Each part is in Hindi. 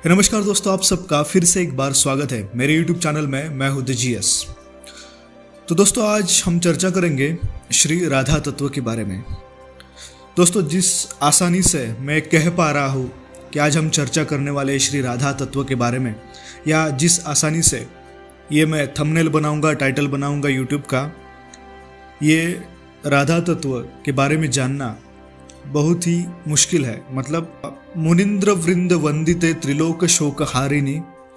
नमस्कार दोस्तों, आप सबका फिर से एक बार स्वागत है मेरे YouTube चैनल में। मैं हूं DGS। तो दोस्तों, आज हम चर्चा करेंगे श्री राधा तत्व के बारे में। दोस्तों, जिस आसानी से मैं कह पा रहा हूं कि आज हम चर्चा करने वाले श्री राधा तत्व के बारे में, या जिस आसानी से ये मैं थंबनेल बनाऊंगा, टाइटल बनाऊंगा YouTube का, ये राधा तत्व के बारे में जानना बहुत ही मुश्किल है। मतलब मुनिंद्र वृंद वंदिते त्रिलोक शोक हारिणी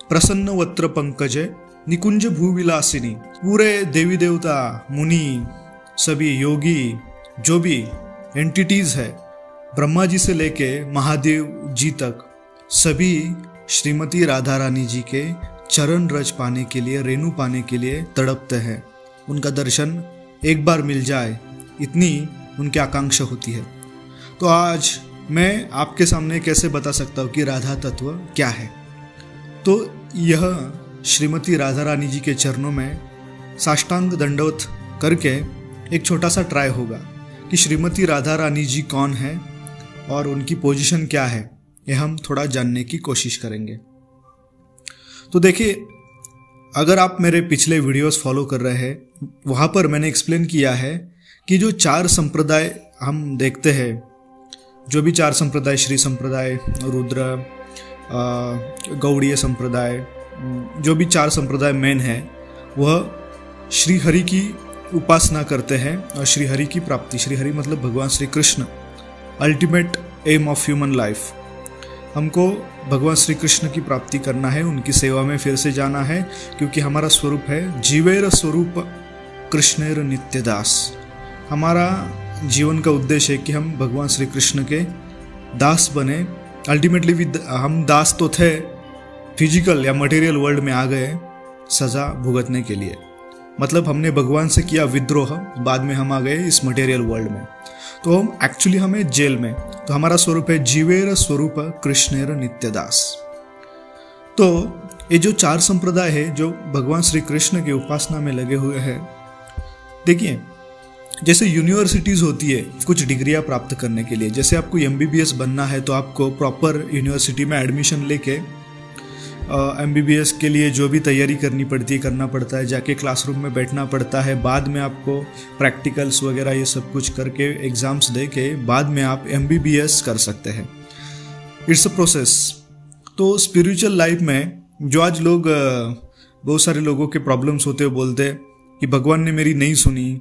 प्रसन्न वत्र पंकजे निकुंज भूविलासिनी। पूरे देवी देवता, मुनि, सभी योगी, जो भी एंटिटीज है, ब्रह्मा जी से लेके महादेव जी तक, सभी श्रीमती राधा रानी जी के चरण रज पाने के लिए, रेणु पाने के लिए तड़पते हैं। उनका दर्शन एक बार मिल जाए, इतनी उनकी आकांक्षा होती है। तो आज मैं आपके सामने कैसे बता सकता हूँ कि राधा तत्व क्या है। तो यह श्रीमती राधा रानी जी के चरणों में साष्टांग दंडवत करके एक छोटा सा ट्राई होगा कि श्रीमती राधा रानी जी कौन है और उनकी पोजीशन क्या है, यह हम थोड़ा जानने की कोशिश करेंगे। तो देखिए, अगर आप मेरे पिछले वीडियोस फॉलो कर रहे हैं, वहाँ पर मैंने एक्सप्लेन किया है कि जो 4 संप्रदाय हम देखते हैं, जो भी 4 संप्रदाय, श्री संप्रदाय, रुद्र, गौड़ीय संप्रदाय, जो भी 4 संप्रदाय मेन है, वह श्री हरि की उपासना करते हैं और श्री हरि की प्राप्ति, श्री हरि मतलब भगवान Shri Krishna, ultimate aim of human life. हमको भगवान श्री कृष्ण की प्राप्ति करना है, उनकी सेवा में फिर से जाना है, क्योंकि हमारा स्वरूप है जीवेर स्वरूप कृष्णेर नित्यदास। हमारा जीवन का उद्देश्य है कि हम भगवान श्री कृष्ण के दास बने। अल्टीमेटली हम दास तो थे, फिजिकल या मटेरियल वर्ल्ड में आ गए सजा भुगतने के लिए। मतलब हमने भगवान से किया विद्रोह, बाद में हम आ गए इस मटेरियल वर्ल्ड में। तो हम एक्चुअली हमें जेल में, तो हमारा स्वरूप है जीवेर स्वरूप कृष्णेर नित्यदास। तो ये जो 4 संप्रदाय है जो भगवान श्री कृष्ण की उपासना में लगे हुए हैं, देखिए, जैसे यूनिवर्सिटीज़ होती है कुछ डिग्रियां प्राप्त करने के लिए, जैसे आपको MBBS बनना है तो आपको प्रॉपर यूनिवर्सिटी में एडमिशन लेके MBBS के लिए जो भी तैयारी करना पड़ता है, जाके क्लासरूम में बैठना पड़ता है, बाद में आपको प्रैक्टिकल्स वगैरह ये सब कुछ करके एग्ज़ाम्स दे के बाद में आप MBBS कर सकते हैं। It's a process. तो स्पिरिचुअल लाइफ में जो आज लोग, बहुत सारे लोगों के प्रॉब्लम्स होते हुए बोलते हैं कि भगवान ने मेरी नहीं सुनी,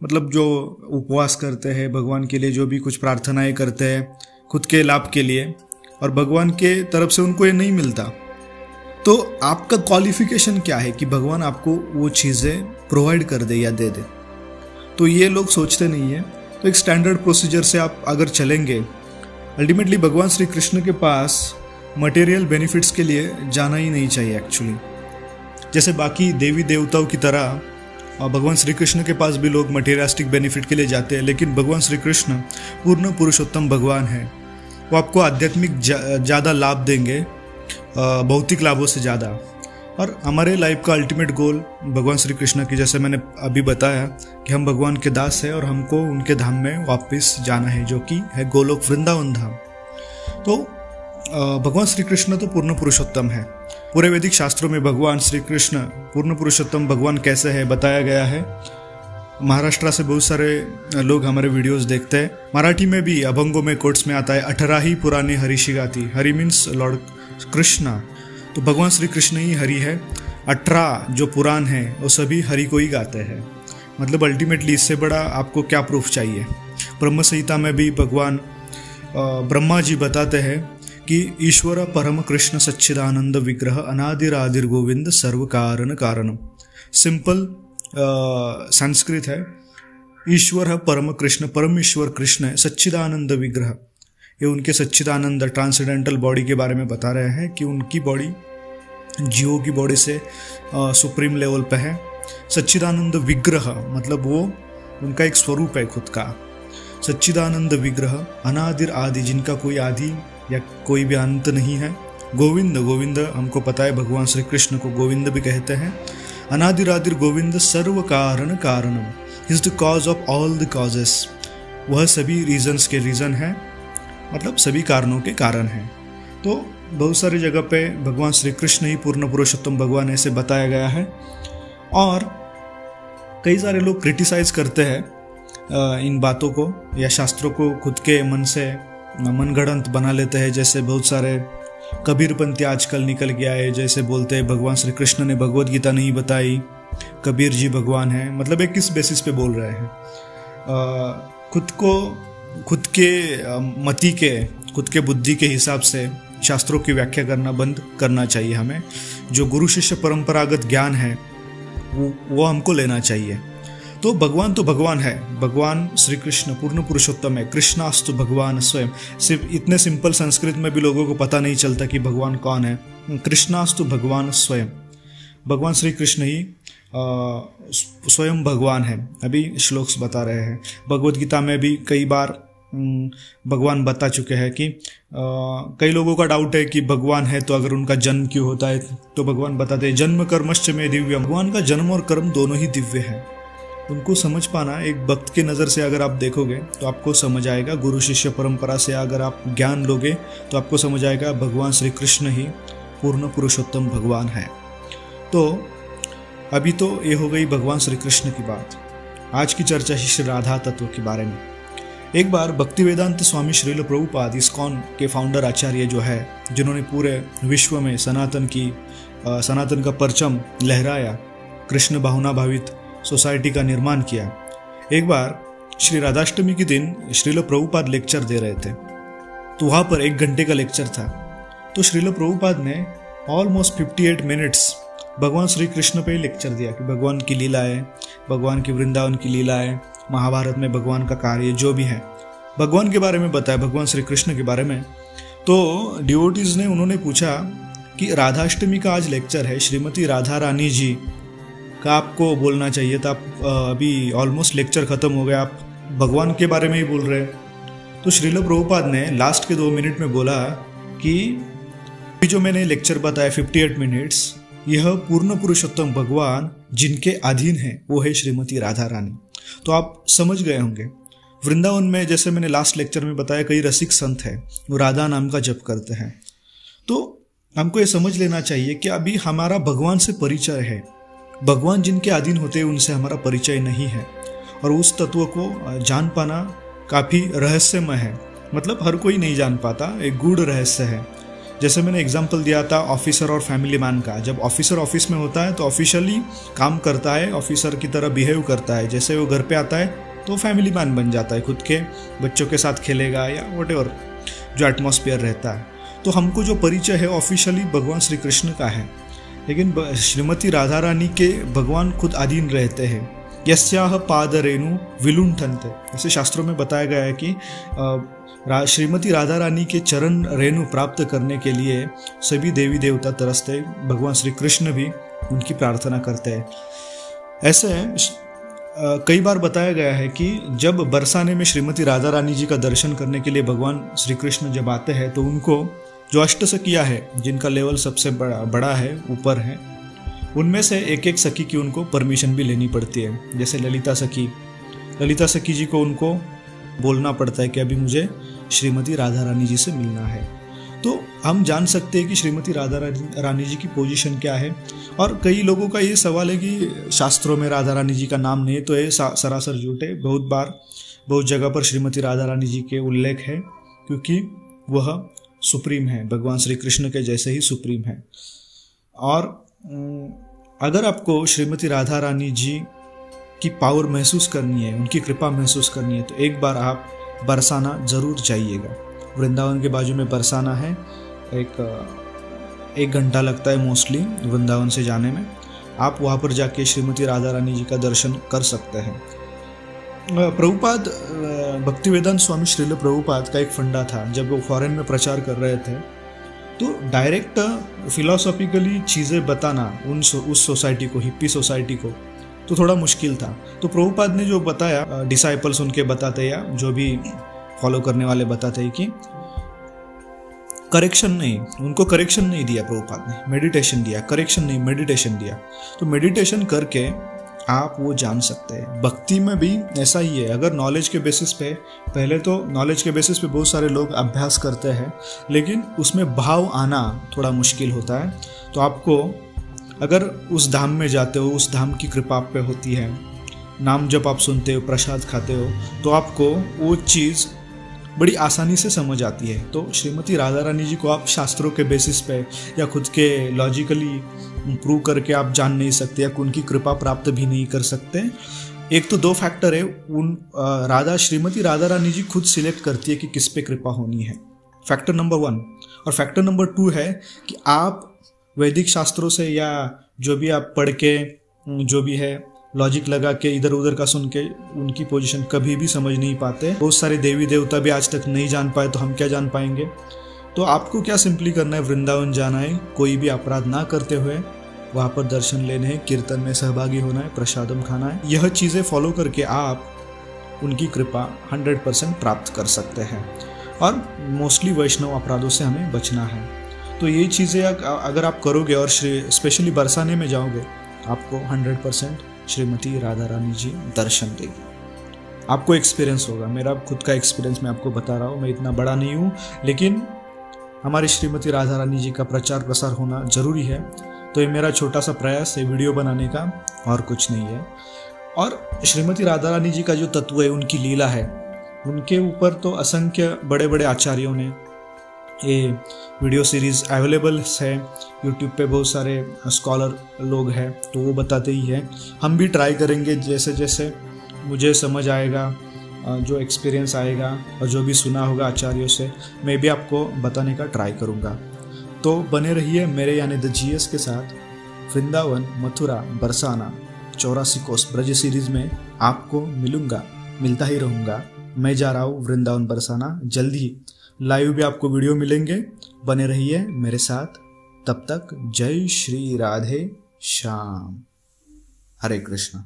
मतलब जो उपवास करते हैं, भगवान के लिए जो भी कुछ प्रार्थनाएं करते हैं खुद के लाभ के लिए, और भगवान के तरफ से उनको ये नहीं मिलता, तो आपका क्वालिफिकेशन क्या है कि भगवान आपको वो चीज़ें प्रोवाइड कर दे या दे दे। तो ये लोग सोचते नहीं है। तो एक स्टैंडर्ड प्रोसीजर से आप अगर चलेंगे, अल्टीमेटली भगवान श्री कृष्ण के पास मटेरियल बेनिफिट्स के लिए जाना ही नहीं चाहिए एक्चुअली। जैसे बाकी देवी देवताओं की तरह और भगवान श्री कृष्ण के पास भी लोग मटेरियलिस्टिक बेनिफिट के लिए जाते हैं, लेकिन भगवान श्री कृष्ण पूर्ण पुरुषोत्तम भगवान है। वो आपको आध्यात्मिक ज़्यादा लाभ देंगे, भौतिक लाभों से ज़्यादा। और हमारे लाइफ का अल्टीमेट गोल भगवान श्री कृष्ण की, जैसे मैंने अभी बताया कि हम भगवान के दास हैं और हमको उनके धाम में वापस जाना है, जो कि है गोलोक वृंदावन धाम। तो भगवान श्री कृष्ण तो पूर्ण पुरुषोत्तम है। पूरे वैदिक शास्त्रों में भगवान श्री कृष्ण पूर्ण पुरुषोत्तम भगवान कैसे है बताया गया है। महाराष्ट्र से बहुत सारे लोग हमारे वीडियोस देखते हैं। मराठी में भी अभंगों में कोट्स में आता है, 18 ही पुराने हरिषि गाती। हरि मीन्स लॉर्ड कृष्णा, तो भगवान श्री कृष्ण ही हरि है। 18 जो पुराण है वो सभी हरि को ही गाते हैं। मतलब अल्टीमेटली इससे बड़ा आपको क्या प्रूफ चाहिए। ब्रह्म संहिता में भी भगवान ब्रह्मा जी बताते हैं कि ईश्वर परम कृष्ण सच्चिदानंद विग्रह अनादिरादिर गोविंद सर्व कारण कारणम। सिंपल संस्कृत है। ईश्वर परम कृष्ण, परम ईश्वर कृष्ण है, सच्चिदानंद विग्रह। ये उनके सच्चिदानंद ट्रांसेंडेंटल बॉडी के बारे में बता रहे हैं कि उनकी बॉडी जीवों की बॉडी से सुप्रीम लेवल पे है। सच्चिदानंद विग्रह मतलब वो उनका एक स्वरूप है खुद का। सच्चिदानंद विग्रह अनादिर आदि, जिनका कोई आदि या कोई भी अंत नहीं है। गोविंद, गोविंद हमको पता है भगवान श्री कृष्ण को गोविंद भी कहते हैं। अनादिरादिर गोविंद सर्व कारण कारणम, is the cause of all the causes. वह सभी रीजन्स के रीज़न है, मतलब सभी कारणों के कारण है। तो बहुत सारी जगह पे भगवान श्री कृष्ण ही पूर्ण पुरुषोत्तम भगवान ऐसे बताया गया है। और कई सारे लोग क्रिटिसाइज करते हैं इन बातों को या शास्त्रों को खुद के मन से मनगढ़ंत बना लेते हैं। जैसे बहुत सारे कबीरपंथी आजकल निकल गया है, जैसे बोलते हैं भगवान श्री कृष्ण ने भगवद गीता नहीं बताई, कबीर जी भगवान है। मतलब एक किस बेसिस पे बोल रहे हैं? खुद के मति के, खुद के बुद्धि के हिसाब से शास्त्रों की व्याख्या करना बंद करना चाहिए हमें। जो गुरु शिष्य परंपरागत ज्ञान है वो हमको लेना चाहिए। तो भगवान है, भगवान श्री कृष्ण पूर्ण पुरुषोत्तम है। कृष्णास्तु भगवान स्वयं। सिर्फ इतने सिंपल संस्कृत में भी लोगों को पता नहीं चलता कि भगवान कौन है। कृष्णास्तु भगवान स्वयं, भगवान श्री कृष्ण ही स्वयं भगवान है। अभी श्लोक्स बता रहे हैं, भगवद गीता में भी कई बार भगवान बता चुके हैं कि कई लोगों का डाउट है कि भगवान है तो अगर उनका जन्म क्यों होता है, तो भगवान बताते हैं जन्म कर्मश्च में दिव्य। भगवान का जन्म और कर्म दोनों ही दिव्य है। उनको समझ पाना एक भक्त की नज़र से अगर आप देखोगे तो आपको समझ आएगा। गुरु शिष्य परंपरा से अगर आप ज्ञान लोगे तो आपको समझ आएगा भगवान श्री कृष्ण ही पूर्ण पुरुषोत्तम भगवान है। तो अभी तो ये हो गई भगवान श्री कृष्ण की बात। आज की चर्चा है श्री राधा तत्व के बारे में। एक बार भक्ति वेदांत स्वामी श्रील प्रभुपाद इस्कॉन के फाउंडर आचार्य जो है, जिन्होंने पूरे विश्व में सनातन का परचम लहराया, कृष्ण भावना भावित सोसाइटी का निर्माण किया। एक बार श्री राधाष्टमी के दिन श्रील प्रभुपाद लेक्चर दे रहे थे, तो वहाँ पर 1 घंटे का लेक्चर था। तो श्रील प्रभुपाद ने ऑलमोस्ट 58 मिनट्स भगवान श्री कृष्ण पे ही लेक्चर दिया कि भगवान की लीलाएं, भगवान की वृंदावन की लीलाएं, महाभारत में भगवान का कार्य जो भी है, भगवान के बारे में बताया, भगवान श्री कृष्ण के बारे में। तो डिवोटीज ने उन्होंने पूछा कि राधाष्टमी का आज लेक्चर है, श्रीमती राधा रानी जी का आपको बोलना चाहिए था, आप अभी ऑलमोस्ट लेक्चर खत्म हो गया, आप भगवान के बारे में ही बोल रहे हैं। तो श्रील प्रभुपाद ने लास्ट के 2 मिनट में बोला कि जो मैंने लेक्चर बताया 58 मिनट्स, यह पूर्ण पुरुषोत्तम भगवान जिनके अधीन है वो है श्रीमती राधा रानी। तो आप समझ गए होंगे, वृंदावन में जैसे मैंने लास्ट लेक्चर में बताया कई रसिक संत है, वो राधा नाम का जप करते हैं। तो हमको ये समझ लेना चाहिए कि अभी हमारा भगवान से परिचय है, भगवान जिनके अधीन होते हैं उनसे हमारा परिचय नहीं है, और उस तत्व को जान पाना काफ़ी रहस्यमय है। मतलब हर कोई नहीं जान पाता, एक गूढ़ रहस्य है। जैसे मैंने एग्जाम्पल दिया था ऑफिसर और फैमिली मैन का। जब ऑफिसर ऑफिस में होता है तो ऑफिशियली काम करता है, ऑफिसर की तरह बिहेव करता है। जैसे वो घर पे आता है तो फैमिली मैन बन जाता है, खुद के बच्चों के साथ खेलेगा या व्हाटएवर जो एटमॉस्फेयर रहता है। तो हमको जो परिचय है ऑफिशियली भगवान श्री कृष्ण का है, लेकिन श्रीमती राधा रानी के भगवान खुद अधीन रहते हैं। यस्याह पाद रेणु विलुंठन्ते, ऐसे शास्त्रों में बताया गया है कि श्रीमती राधा रानी के चरण रेणु प्राप्त करने के लिए सभी देवी देवता तरसते, भगवान श्री कृष्ण भी उनकी प्रार्थना करते हैं। ऐसे कई बार बताया गया है कि जब बरसाने में श्रीमती राधा रानी जी का दर्शन करने के लिए भगवान श्री कृष्ण जब आते हैं तो उनको जो अष्टसखियाँ है, जिनका लेवल सबसे बड़ा है, ऊपर है, उनमें से एक एक सखी की उनको परमिशन भी लेनी पड़ती है। जैसे ललिता सखी जी को उनको बोलना पड़ता है कि अभी मुझे श्रीमती राधा रानी जी से मिलना है। तो हम जान सकते हैं कि श्रीमती राधा रानी जी की पोजीशन क्या है। और कई लोगों का ये सवाल है कि शास्त्रों में राधा रानी जी का नाम नहीं है, तो ये सरासर झूठ है। बहुत जगह पर श्रीमती राधा रानी जी के उल्लेख है, क्योंकि वह सुप्रीम है, भगवान श्री कृष्ण के जैसे ही सुप्रीम है। और अगर आपको श्रीमती राधा रानी जी की पावर महसूस करनी है, उनकी कृपा महसूस करनी है, तो एक बार आप बरसाना ज़रूर जाइएगा। वृंदावन के बाजू में बरसाना है, एक घंटा लगता है मोस्टली वृंदावन से जाने में। आप वहाँ पर जाके श्रीमती राधा रानी जी का दर्शन कर सकते हैं। प्रभुपाद भक्तिवेदांत स्वामी श्रील प्रभुपाद का एक फंडा था, जब वो फॉरेन में प्रचार कर रहे थे तो डायरेक्ट फिलोसॉफिकली चीज़ें बताना उस सोसाइटी को, हिप्पी सोसाइटी को, तो थोड़ा मुश्किल था। तो प्रभुपाद ने जो बताया, डिसाइपल्स उनके बताते या जो भी फॉलो करने वाले बताते हैं कि उनको करेक्शन नहीं दिया प्रभुपाद ने, मेडिटेशन दिया, करेक्शन नहीं मेडिटेशन दिया। तो मेडिटेशन करके आप वो जान सकते हैं। भक्ति में भी ऐसा ही है। अगर नॉलेज के बेसिस पे, पहले तो नॉलेज के बेसिस पे बहुत सारे लोग अभ्यास करते हैं, लेकिन उसमें भाव आना थोड़ा मुश्किल होता है। तो आपको अगर उस धाम में जाते हो, उस धाम की कृपा आप पे होती है, नाम जब आप सुनते हो, प्रसाद खाते हो, तो आपको वो चीज़ बड़ी आसानी से समझ आती है। तो श्रीमती राधा रानी जी को आप शास्त्रों के बेसिस पे या खुद के लॉजिकली प्रूव करके आप जान नहीं सकते, या उनकी कृपा प्राप्त भी नहीं कर सकते। एक तो 2 फैक्टर है, श्रीमती राधा रानी जी खुद सिलेक्ट करती है कि किस पे कृपा होनी है, फैक्टर नंबर 1। और फैक्टर नंबर 2 है कि आप वैदिक शास्त्रों से या जो भी आप पढ़ के, जो भी है लॉजिक लगा के, इधर उधर का सुन के उनकी पोजीशन कभी भी समझ नहीं पाते। बहुत सारे देवी देवता भी आज तक नहीं जान पाए, तो हम क्या जान पाएंगे। तो आपको क्या सिंपली करना है, वृंदावन जाना है, कोई भी अपराध ना करते हुए वहाँ पर दर्शन लेने हैं, कीर्तन में सहभागी होना है, प्रसादम खाना है। यह चीज़ें फॉलो करके आप उनकी कृपा 100% प्राप्त कर सकते हैं। और मोस्टली वैष्णव अपराधों से हमें बचना है। तो ये चीज़ें अगर आप करोगे और स्पेशली बरसाने में जाओगे, आपको 100% श्रीमती राधा रानी जी दर्शन देगी। आपको एक्सपीरियंस होगा। मेरा खुद का एक्सपीरियंस मैं आपको बता रहा हूँ। मैं इतना बड़ा नहीं हूँ, लेकिन हमारी श्रीमती राधा रानी जी का प्रचार प्रसार होना ज़रूरी है। तो ये मेरा छोटा सा प्रयास है वीडियो बनाने का, और कुछ नहीं है। और श्रीमती राधा रानी जी का जो तत्व है, उनकी लीला है, उनके ऊपर तो असंख्य बड़े बड़े आचार्यों ने ये वीडियो सीरीज़ अवेलेबल है यूट्यूब पे। बहुत सारे स्कॉलर लोग हैं, तो वो बताते ही हैं। हम भी ट्राई करेंगे, जैसे जैसे मुझे समझ आएगा, जो एक्सपीरियंस आएगा और जो भी सुना होगा आचार्यों से, मैं भी आपको बताने का ट्राई करूँगा। तो बने रहिए मेरे यानी द GS के साथ। वृंदावन, मथुरा, बरसाना, 84 कोस ब्रज सीरीज़ में आपको मिलता ही रहूँगा। मैं जा रहा हूँ वृंदावन बरसाना, जल्दी लाइव भी आपको वीडियो मिलेंगे। बने रहिए मेरे साथ। तब तक जय श्री राधे श्याम। हरे कृष्णा।